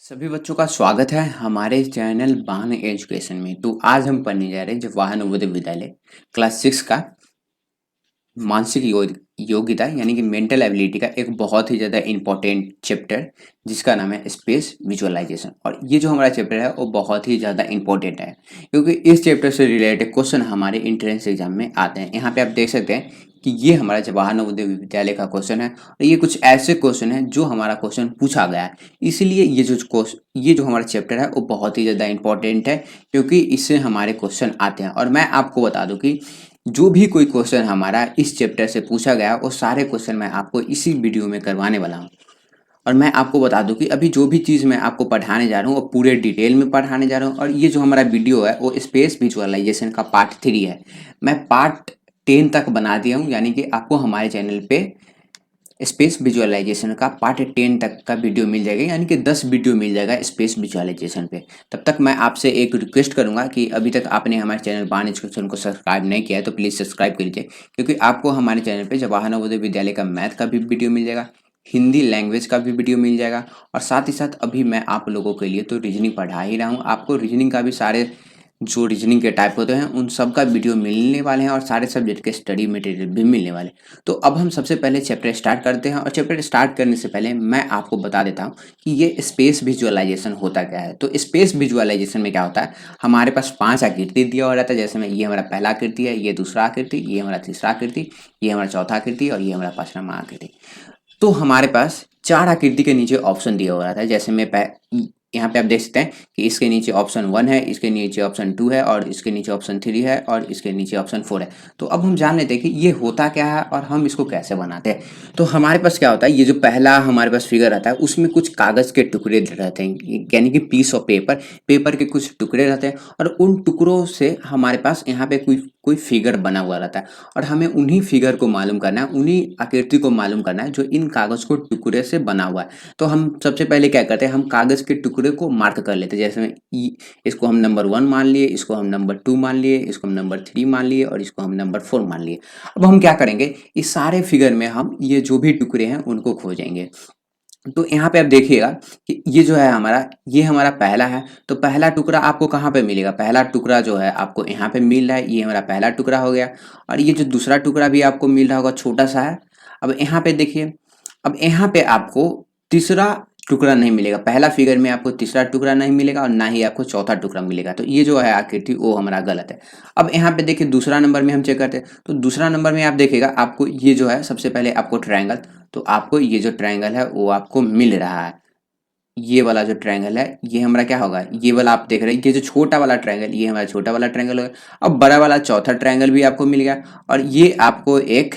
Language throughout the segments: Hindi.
सभी बच्चों का स्वागत है हमारे चैनल बान एजुकेशन में। तो आज हम पढ़ने जा रहे हैं जवाहर नवोदय विद्यालय क्लास 6 का मानसिक योग्यता यानी कि मेंटल एबिलिटी का एक बहुत ही ज़्यादा इम्पोर्टेंट चैप्टर जिसका नाम है स्पेस विजुअलाइजेशन। और ये जो हमारा चैप्टर है वो बहुत ही ज़्यादा इम्पोर्टेंट है क्योंकि इस चैप्टर से रिलेटेड क्वेश्चन हमारे एंट्रेंस एग्जाम में आते हैं। यहाँ पे आप देख सकते हैं कि ये हमारा जवाहर नवोदय विद्यालय का क्वेश्चन है और ये कुछ ऐसे क्वेश्चन है जो हमारा क्वेश्चन पूछा गया है। इसलिए ये जो हमारा चैप्टर है वो बहुत ही ज़्यादा इम्पोर्टेंट है क्योंकि इससे हमारे क्वेश्चन आते हैं। और मैं आपको बता दूं कि जो भी कोई क्वेश्चन हमारा इस चैप्टर से पूछा गया वो सारे क्वेश्चन मैं आपको इसी वीडियो में करवाने वाला हूँ। और मैं आपको बता दूं कि अभी जो भी चीज़ मैं आपको पढ़ाने जा रहा हूँ वो पूरे डिटेल में पढ़ाने जा रहा हूँ। और ये जो हमारा वीडियो है वो स्पेस विजुअलाइजेशन का पार्ट 3 है। मैं पार्ट 10 तक बना दिया हूँ, यानी कि आपको हमारे चैनल पे स्पेस विजुअलाइजेशन का पार्ट 10 तक का वीडियो मिल जाएगा, यानी कि 10 वीडियो मिल जाएगा स्पेस विजुअलाइजेशन पे। तब तक मैं आपसे एक रिक्वेस्ट करूंगा कि अभी तक आपने हमारे चैनल बान एजुकेशन को सब्सक्राइब नहीं किया है तो प्लीज़ सब्सक्राइब कर लीजिए, क्योंकि आपको हमारे चैनल पे जवाहर नवोदय विद्यालय का मैथ का भी वीडियो मिल जाएगा, हिंदी लैंग्वेज का भी वीडियो मिल जाएगा। और साथ ही साथ अभी मैं आप लोगों के लिए तो रीजनिंग पढ़ा ही रहा हूँ, आपको रीजनिंग का भी सारे जो रीजनिंग के टाइप होते हैं उन सब का वीडियो मिलने वाले हैं और सारे सब्जेक्ट के स्टडी मटेरियल भी मिलने वाले हैं। तो अब हम सबसे पहले चैप्टर स्टार्ट करते हैं। और चैप्टर स्टार्ट करने से पहले मैं आपको बता देता हूँ कि ये स्पेस विजुअलाइजेशन होता क्या है। तो स्पेस विजुअलाइजेशन में क्या होता है, हमारे पास 5 आकृति दिया हुआ रहता है। जैसे में ये हमारा पहला आकृति है, ये दूसरा आकृति, ये हमारा तीसरा आकृति, ये हमारा चौथा आकृति और ये हमारा पांचवा आकृति। तो हमारे पास 4 आकृति के नीचे ऑप्शन दिया हुआ रहता है। जैसे में यहाँ पे आप देख सकते हैं कि इसके नीचे ऑप्शन 1 है, इसके नीचे ऑप्शन 2 है और इसके नीचे ऑप्शन 3 है और इसके नीचे ऑप्शन 4 है। तो अब हम जान लेते हैं कि ये होता क्या है और हम इसको कैसे बनाते हैं। तो हमारे पास क्या होता है, ये जो पहला हमारे पास फिगर रहता है उसमें कुछ कागज के टुकड़े रहते हैं, यानी कि पीस ऑफ पेपर के कुछ टुकड़े रहते हैं और उन टुकड़ों से हमारे पास यहाँ पे कोई कोई फिगर बना हुआ रहता है। और हमें उन्हीं फिगर को मालूम करना है, उन्हीं आकृति को मालूम करना है जो इन कागज को टुकड़े से बना हुआ है। तो हम सबसे पहले क्या करते हैं, हम कागज के टुकड़े को मार्क कर लेते हैं। जैसे में इसको हम नंबर 1 मान लिए, इसको हम नंबर 2 मान लिए, इसको हम नंबर 3 मान लिए और इसको हम नंबर 4 मान लिए। अब हम क्या करेंगे, इस सारे फिगर में हम ये जो भी टुकड़े हैं उनको खोजेंगे। तो यहाँ पे आप देखिएगा कि ये जो है हमारा, ये हमारा पहला है। तो पहला टुकड़ा आपको कहाँ पे मिलेगा, पहला टुकड़ा जो है आपको यहाँ पे मिल रहा है, ये हमारा पहला टुकड़ा हो गया। और ये जो दूसरा टुकड़ा भी आपको मिल रहा होगा छोटा सा है। अब यहाँ पे देखिए, अब यहाँ पे आपको तीसरा टुकड़ा नहीं मिलेगा, पहला फिगर में आपको तीसरा टुकड़ा नहीं मिलेगा और ना ही आपको चौथा टुकड़ा मिलेगा। तो ये जो है आकृति वो हमारा गलत है। अब यहाँ पे देखिए दूसरा नंबर में हम चेक करते हैं। तो दूसरा नंबर में आप देखिएगा आपको ये जो है सबसे पहले आपको ट्रायंगल, तो आपको ये जो ट्रायंगल है वो आपको मिल रहा है। ये वाला जो ट्रायंगल है ये हमारा क्या होगा, ये वाला आप देख रहे हैं, ये जो छोटा वाला ट्रायंगल ये हमारा छोटा वाला ट्रायंगल होगा। अब बड़ा वाला चौथा ट्रायंगल भी आपको मिल गया और ये आपको एक,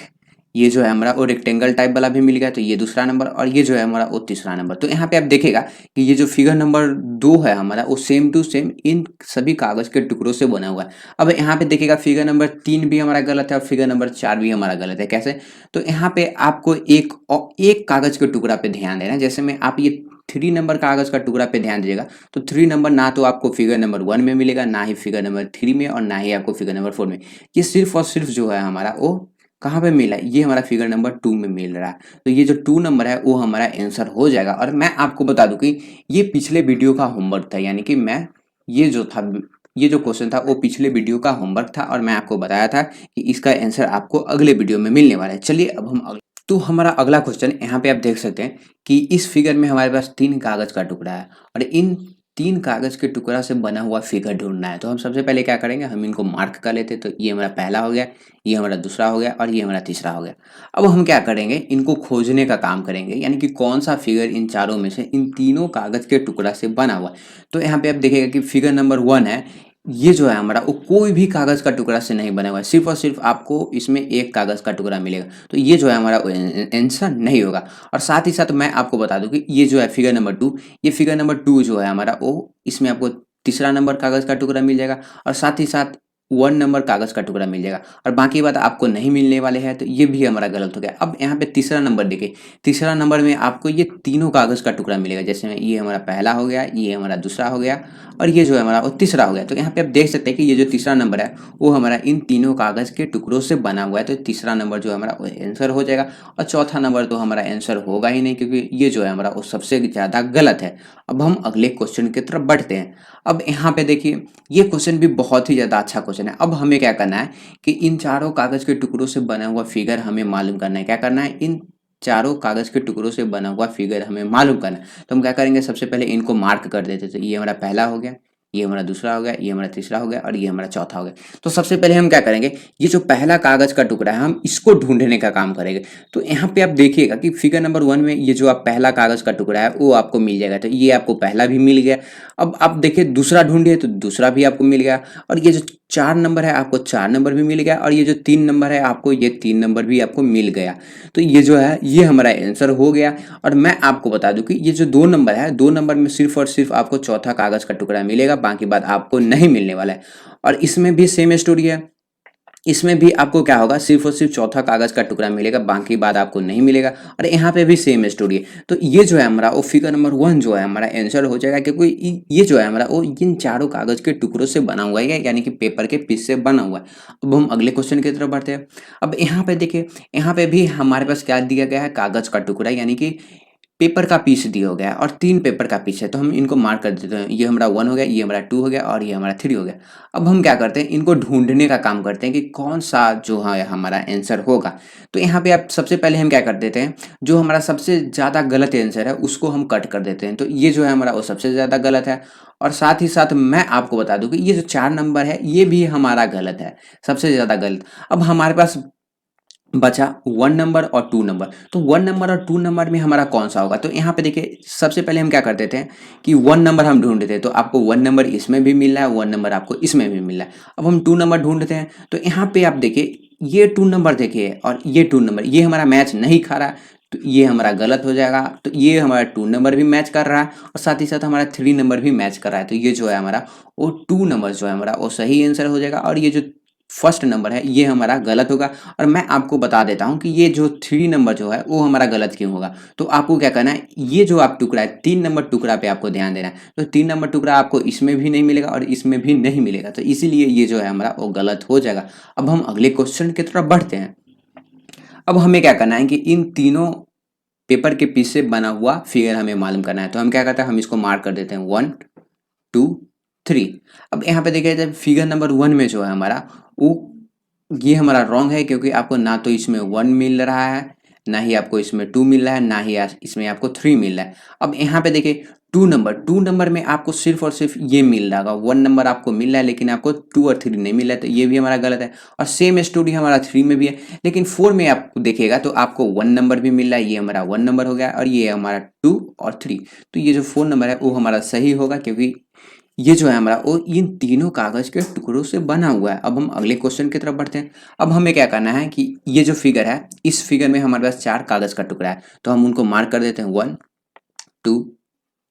ये जो है हमारा वो रेक्टेंगल टाइप वाला भी मिल गया। तो ये दूसरा नंबर और ये जो है हमारा वो तीसरा नंबर। तो यहाँ पे आप देखेगा कि ये जो फिगर नंबर 2 है हमारा वो सेम टू सेम इन सभी कागज के टुकड़ों से बना हुआ है। अब यहाँ पे देखिएगा फिगर नंबर 3 भी हमारा गलत है और फिगर नंबर 4 भी हमारा गलत है। कैसे, तो यहाँ पे आपको एक कागज के टुकड़ा पे ध्यान देना है। जैसे में आप ये 3 नंबर कागज का टुकड़ा पे ध्यान दीजिएगा तो 3 नंबर ना तो आपको फिगर नंबर 1 में मिलेगा, ना ही फिगर नंबर 3 में और ना ही आपको फिगर नंबर 4 में। ये सिर्फ और सिर्फ जो है हमारा वो कहाँ पे मिला है, ये हमारा फिगर नंबर 2 में मिल रहा है। तो ये जो 2 नंबर है वो हमारा आंसर हो जाएगा। और मैं आपको बता दूं कि ये पिछले वीडियो का होमवर्क था, यानी कि मैं ये जो क्वेश्चन था वो पिछले वीडियो का होमवर्क था और मैं आपको बताया था कि इसका आंसर आपको अगले वीडियो में मिलने वाला है। चलिए अब हम तो हमारा अगला क्वेश्चन यहाँ पे आप देख सकते हैं कि इस फिगर में हमारे पास 3 कागज का टुकड़ा है और इन 3 कागज के टुकड़ा से बना हुआ फिगर ढूंढना है। तो हम सबसे पहले क्या करेंगे, हम इनको मार्क कर लेते हैं। तो ये हमारा पहला हो गया, ये हमारा दूसरा हो गया और ये हमारा तीसरा हो गया। अब हम क्या करेंगे, इनको खोजने का काम करेंगे, यानी कि कौन सा फिगर इन चारों में से इन तीनों कागज के टुकड़ा से बना हुआ है। तो यहाँ पे आप देखिएगा कि फिगर नंबर 1 है, ये जो है हमारा वो कोई भी कागज का टुकड़ा से नहीं बना हुआ है, सिर्फ और सिर्फ आपको इसमें एक कागज का टुकड़ा मिलेगा। तो ये जो है हमारा आंसर नहीं होगा। और साथ ही साथ मैं आपको बता दूं कि ये जो है फिगर नंबर 2, ये फिगर नंबर 2 जो है हमारा वो, इसमें आपको तीसरा नंबर कागज का टुकड़ा मिल जाएगा और साथ ही साथ 1 नंबर कागज़ का टुकड़ा मिल जाएगा और बाकी बात आपको नहीं मिलने वाले हैं, तो ये भी हमारा गलत हो गया। अब यहाँ पे तीसरा नंबर देखिए, तीसरा नंबर में आपको ये तीनों कागज़ का टुकड़ा मिलेगा। जैसे में ये हमारा पहला हो गया, ये हमारा दूसरा हो गया और ये जो है हमारा वो तीसरा हो गया। तो यहाँ पे आप देख सकते हैं कि ये जो तीसरा नंबर है वो हमारा इन तीनों कागज़ के टुकड़ों से बना हुआ है। तो तीसरा नंबर जो है हमारा वो आंसर हो जाएगा और चौथा नंबर तो हमारा आंसर होगा ही नहीं, क्योंकि ये जो है हमारा वो सबसे ज़्यादा गलत है। अब हम अगले क्वेश्चन की तरफ बढ़ते हैं। अब यहाँ पे देखिए, ये क्वेश्चन भी बहुत ही ज़्यादा अच्छा क्वेश्चन है। अब हमें क्या करना है कि इन चारों कागज़ के टुकड़ों से बना हुआ फिगर हमें मालूम करना है। क्या करना है? इन चारों कागज़ के टुकड़ों से बना हुआ फिगर हमें मालूम करना है। तो हम क्या करेंगे, सबसे पहले इनको मार्क कर देते थे। ये हमारा पहला हो गया, ये हमारा दूसरा हो गया, ये हमारा तीसरा हो गया और ये हमारा चौथा हो गया। तो सबसे पहले हम क्या करेंगे, ये जो पहला कागज़ का टुकड़ा है हम इसको ढूंढने का काम करेंगे। तो यहाँ पे आप देखिएगा कि फिगर नंबर 1 में ये जो आप पहला कागज़ का टुकड़ा है वो आपको मिल जाएगा। तो ये आपको पहला भी मिल गया। अब आप देखिए दूसरा ढूंढिए तो दूसरा भी आपको मिल गया और ये जो 4 नंबर है आपको 4 नंबर भी मिल गया और ये जो 3 नंबर है आपको ये 3 नंबर भी आपको मिल गया। तो ये जो है ये हमारा आंसर हो गया। और मैं आपको बता दूं कि ये जो 2 नंबर है, 2 नंबर में सिर्फ और सिर्फ आपको चौथा कागज़ का टुकड़ा मिलेगा, बाकी बात आपको नहीं मिलने वाला है। और इसमें भी सेम स्टोरी है। इसमें भी आपको क्या होगा, सिर्फ और सिर्फ चौथा कागज़ का टुकड़ा मिलेगा, बाकी बात आपको नहीं मिलेगा। और यहाँ पे भी सेम स्टोरी है। तो ये जो है हमारा वो फिगर नंबर 1 जो है हमारा आंसर हो जाएगा, क्योंकि ये जो है हमारा वो इन चारों कागज़ के टुकड़ों से बना हुआ है, यानी कि पेपर के पीस से बना हुआ है। अब हम अगले क्वेश्चन की तरफ बढ़ते हैं। अब यहाँ पे देखिए, यहाँ पे भी हमारे पास क्या दिया गया है, कागज़ का टुकड़ा यानी कि पेपर का पीस दिया हो गया है और 3 पेपर का पीस है। तो हम इनको मार्क कर देते हैं। ये हमारा 1 हो गया, ये हमारा 2 हो गया और ये हमारा 3 हो गया। अब हम क्या करते हैं, इनको ढूँढने का काम करते हैं कि कौन-सा जो है हमारा आंसर होगा। तो यहाँ पे आप सबसे पहले हम क्या कर देते हैं, जो हमारा सबसे ज़्यादा गलत आंसर है उसको हम कट कर देते हैं। तो ये जो है हमारा वो सबसे ज़्यादा गलत है। और साथ ही साथ मैं आपको बता दूँ कि ये जो 4 नंबर है ये भी हमारा गलत है, सबसे ज़्यादा गलत। अब हमारे पास बचा 1 नंबर और 2 नंबर। तो 1 नंबर और 2 नंबर में हमारा कौन-सा होगा? तो यहाँ पे देखिए, सबसे पहले हम क्या कर देते हैं कि 1 नंबर हम ढूँढते हैं। तो आपको 1 नंबर इसमें भी मिल रहा है, 1 नंबर आपको इसमें भी मिल रहा है। अब हम 2 नंबर ढूँढते हैं। तो यहाँ पे आप देखिए, ये 2 नंबर देखिए और ये 2 नंबर, ये हमारा मैच नहीं खा रहा है, तो ये हमारा गलत हो जाएगा। तो ये हमारा 2 नंबर भी मैच कर रहा है और साथ ही साथ हमारा 3 नंबर भी मैच कर रहा है। तो ये जो है हमारा वो 2 नंबर जो है हमारा वो सही आंसर हो जाएगा और ये जो फर्स्ट नंबर है ये हमारा गलत होगा। और मैं आपको बता देता हूँ कि ये जो 3 नंबर जो है वो हमारा गलत क्यों होगा। तो आपको क्या करना है, ये जो आप टुकड़ा है 3 नंबर टुकड़ा पे आपको ध्यान देना है। तो 3 नंबर टुकड़ा आपको इसमें भी नहीं मिलेगा और इसमें भी नहीं मिलेगा, तो इसीलिए ये जो है हमारा वो गलत हो जाएगा। अब हम अगले क्वेश्चन की तरफ बढ़ते हैं। अब हमें क्या करना है कि इन तीनों पेपर के पीस से बना हुआ फिगर हमें मालूम करना है। तो हम क्या करते हैं, हम इसको मार्क कर देते हैं 1 2 3। अब यहाँ पे देखिए, जब फिगर नंबर 1 में जो है हमारा वो ये हमारा रॉन्ग है, क्योंकि आपको ना तो इसमें 1 मिल रहा है, ना ही आपको इसमें 2 मिल रहा है, ना ही इसमें आपको 3 मिल रहा है। अब यहाँ पे देखिए 2 नंबर में आपको सिर्फ और सिर्फ ये मिल रहा होगा, 1 नंबर आपको मिल रहा है लेकिन आपको 2 और 3 नहीं मिल रहा है, तो ये भी हमारा गलत है। और सेम स्टोरी हमारा 3 में भी है, लेकिन 4 में आप देखिएगा तो आपको 1 नंबर भी मिल रहा है, ये हमारा 1 नंबर हो गया और ये हमारा 2 और 3। तो ये जो 4 नंबर है वो हमारा सही होगा, क्योंकि ये जो है हमारा वो इन तीनों कागज के टुकड़ों से बना हुआ है। अब हम अगले क्वेश्चन की तरफ बढ़ते हैं। अब हमें क्या करना है कि ये जो फिगर है, इस फिगर में हमारे पास 4 कागज का टुकड़ा है, तो हम उनको मार्क कर देते हैं 1 2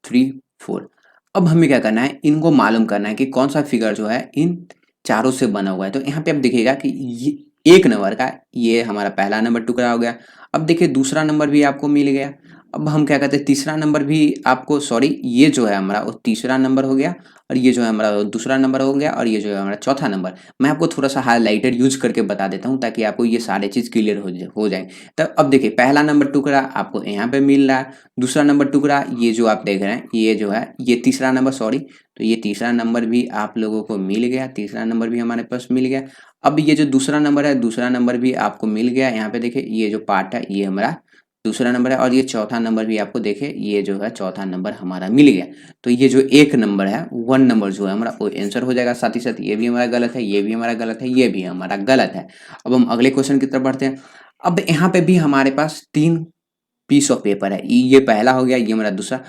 3 4। अब हमें क्या करना है, इनको मालूम करना है कि कौन सा फिगर जो है इन चारों से बना हुआ है। तो यहाँ पे आप देखिएगा कि ये 1 नंबर का ये हमारा पहला नंबर टुकड़ा हो गया। अब देखिए दूसरा नंबर भी आपको मिल गया। अब हम क्या कहते हैं, तीसरा नंबर भी आपको, सॉरी, ये जो है हमारा वो तीसरा नंबर हो गया और ये जो है हमारा दूसरा नंबर हो गया और ये जो है हमारा चौथा नंबर। मैं आपको थोड़ा सा हाइलाइटर यूज करके बता देता हूँ ताकि आपको ये सारे चीज़ क्लियर हो जाए। तब अब देखिए, पहला नंबर टुकड़ा आपको यहाँ पे मिल रहा है, दूसरा नंबर टुकड़ा ये जो आप देख रहे हैं ये जो है ये तीसरा नंबर, सॉरी, तो ये तीसरा नंबर भी आप लोगों को मिल गया, तीसरा नंबर भी हमारे पास मिल गया। अब ये जो दूसरा नंबर है, दूसरा नंबर भी आपको मिल गया। यहाँ पे देखिए ये जो पार्ट है ये हमारा दूसरा नंबर है और ये चौथा नंबर भी आपको देखिए ये जो है चौथा नंबर हमारा मिल गया। तो ये जो 1 नंबर है, 1 नंबर जो है हमारा वो आंसर हो जाएगा। साथ ही साथ ये भी हमारा गलत है, ये भी हमारा गलत है, ये भी हमारा गलत है। अब हम अगले क्वेश्चन की तरफ बढ़ते हैं। अब यहाँ पे भी हमारे पास 3 पीस ऑफ पेपर है, ये पहला हो गया, ये हमारा दूसरा।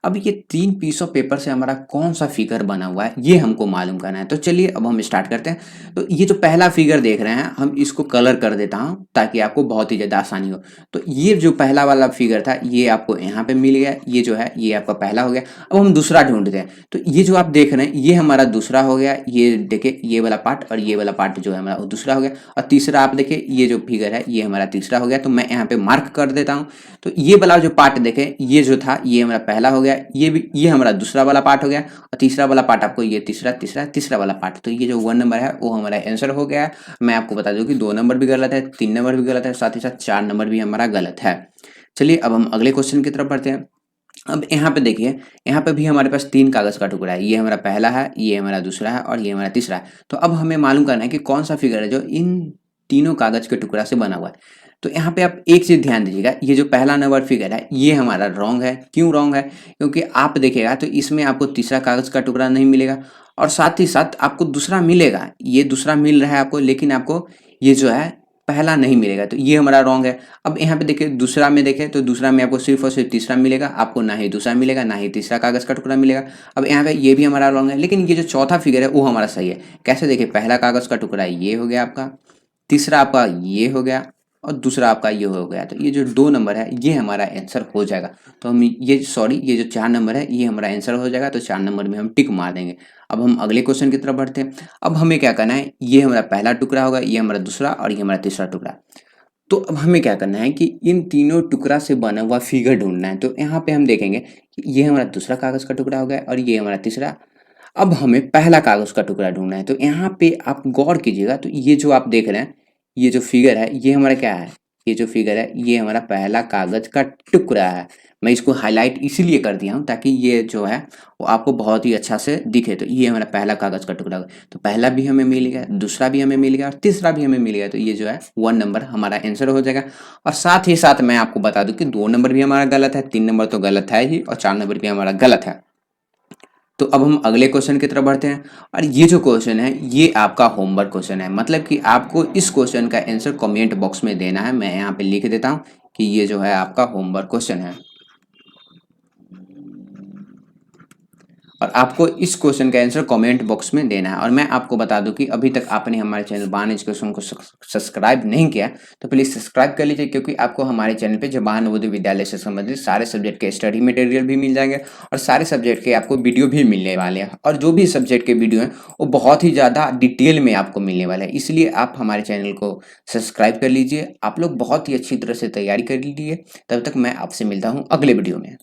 अब ये 3 पीस ऑफ पेपर से हमारा कौन-सा फिगर बना हुआ है, ये हमको मालूम करना है। तो चलिए अब हम स्टार्ट करते हैं। तो ये जो पहला फिगर देख रहे हैं, हम इसको कलर कर देता हूँ ताकि आपको बहुत ही ज़्यादा आसानी हो। तो ये जो पहला वाला फिगर था, ये आपको यहाँ पे मिल गया, ये जो है ये आपका पहला हो गया। अब हम दूसरा ढूँढते हैं। तो ये जो आप देख रहे हैं, ये हमारा दूसरा हो गया। ये देखिए ये वाला पार्ट और ये वाला पार्ट जो है हमारा वो दूसरा हो गया। और तीसरा आप देखिए ये जो फिगर है, ये हमारा तीसरा हो गया। तो मैं यहाँ पे मार्क कर देता हूँ। तो ये वाला जो पार्ट देखें, ये जो था ये हमारा पहला हो गया, ये हमारा दूसरा वाला पार्ट हो गया और तीसरा वाला पार्ट आपको ये तीसरा वाला पार्ट। तो ये जो 1 नंबर है वो हमारा आंसर हो गया है। मैं आपको बता दूं कि 2 नंबर भी गलत है, 3 नंबर भी गलत है, साथ ही साथ 4 नंबर भी हमारा गलत है। चलिए अब हम अगले क्वेश्चन की तरफ बढ़ते हैं। अब यहाँ पे देखिए, यहाँ पे भी हमारे पास 3 कागज़ का टुकड़ा है। ये हमारा पहला है, ये हमारा दूसरा है और ये हमारा तीसरा है। तो अब हमें मालूम करना है कि कौन सा फिगर है जो इन तीनों कागज़ के टुकड़ा से बना हुआ है। तो यहाँ पे आप एक चीज़ ध्यान दीजिएगा, ये जो पहला नंबर फिगर है ये हमारा रॉन्ग है। क्यों रॉन्ग है? क्योंकि आप देखिएगा तो इसमें आपको तीसरा कागज़ का टुकड़ा नहीं मिलेगा और साथ ही साथ आपको दूसरा मिलेगा। ये दूसरा मिल रहा है आपको, लेकिन आपको ये जो है पहला नहीं मिलेगा। तो ये हमारा रॉन्ग है। अब यहाँ पे देखिए दूसरा में देखें तो दूसरा में आपको सिर्फ और सिर्फ तीसरा मिलेगा, आपको ना ही दूसरा मिलेगा ना ही तीसरा कागज़ का टुकड़ा मिलेगा। अब यहाँ पे ये भी हमारा रॉन्ग है, लेकिन ये जो चौथा फिगर है वो हमारा सही है। कैसे? देखिए पहला कागज़ का टुकड़ा ये हो गया आपका, तीसरा आपका ये हो गया और दूसरा आपका ये हो गया। तो ये जो 2 नंबर है ये हमारा आंसर हो जाएगा। तो हम ये ये जो 4 नंबर है ये हमारा आंसर हो जाएगा। तो 4 नंबर में हम टिक मार देंगे। अब हम अगले क्वेश्चन की तरफ बढ़ते हैं। अब हमें क्या करना है, ये हमारा पहला टुकड़ा होगा, ये हमारा दूसरा और ये हमारा तीसरा टुकड़ा। तो अब हमें क्या करना है कि इन तीनों टुकड़ा से बना हुआ फिगर ढूंढना है। तो यहाँ पे हम देखेंगे कि ये हमारा दूसरा कागज़ का टुकड़ा हो गया और ये हमारा तीसरा। अब हमें पहला कागज़ का टुकड़ा ढूंढना है। तो यहाँ पे आप गौर कीजिएगा, तो ये जो आप देख रहे हैं, ये जो फिगर है ये हमारा क्या है, ये जो फिगर है ये हमारा पहला कागज़ का टुकड़ा है। मैं इसको हाईलाइट इसीलिए कर दिया हूँ ताकि ये जो है वो आपको बहुत ही अच्छा से दिखे। तो ये हमारा पहला कागज़ का टुकड़ा होगा। तो पहला भी हमें मिल गया, दूसरा भी हमें मिल गया और तीसरा भी हमें मिल गया। तो ये जो है 1 नंबर हमारा आंसर हो जाएगा। और साथ ही साथ मैं आपको बता दूं कि 2 नंबर भी हमारा गलत है, 3 नंबर तो गलत है ही और 4 नंबर भी हमारा गलत है। तो अब हम अगले क्वेश्चन की तरफ बढ़ते हैं। और ये जो क्वेश्चन है ये आपका होमवर्क क्वेश्चन है, मतलब कि आपको इस क्वेश्चन का आंसर कमेंट बॉक्स में देना है। मैं यहाँ पे लिख देता हूँ कि ये जो है आपका होमवर्क क्वेश्चन है और आपको इस क्वेश्चन का आंसर कमेंट बॉक्स में देना है। और मैं आपको बता दूं कि अभी तक आपने हमारे चैनल बान एजुकेशन को सब्सक्राइब नहीं किया तो प्लीज़ सब्सक्राइब कर लीजिए, क्योंकि आपको हमारे चैनल पे जवाहर नवोदय विद्यालय से संबंधित सारे सब्जेक्ट के स्टडी मटेरियल भी मिल जाएंगे और सारे सब्जेक्ट के आपको वीडियो भी मिलने वाले हैं। और जो भी सब्जेक्ट के वीडियो हैं वो बहुत ही ज़्यादा डिटेल में आपको मिलने वाला है, इसलिए आप हमारे चैनल को सब्सक्राइब कर लीजिए। आप लोग बहुत ही अच्छी तरह से तैयारी कर लीजिए। तब तक मैं आपसे मिलता हूँ अगले वीडियो में।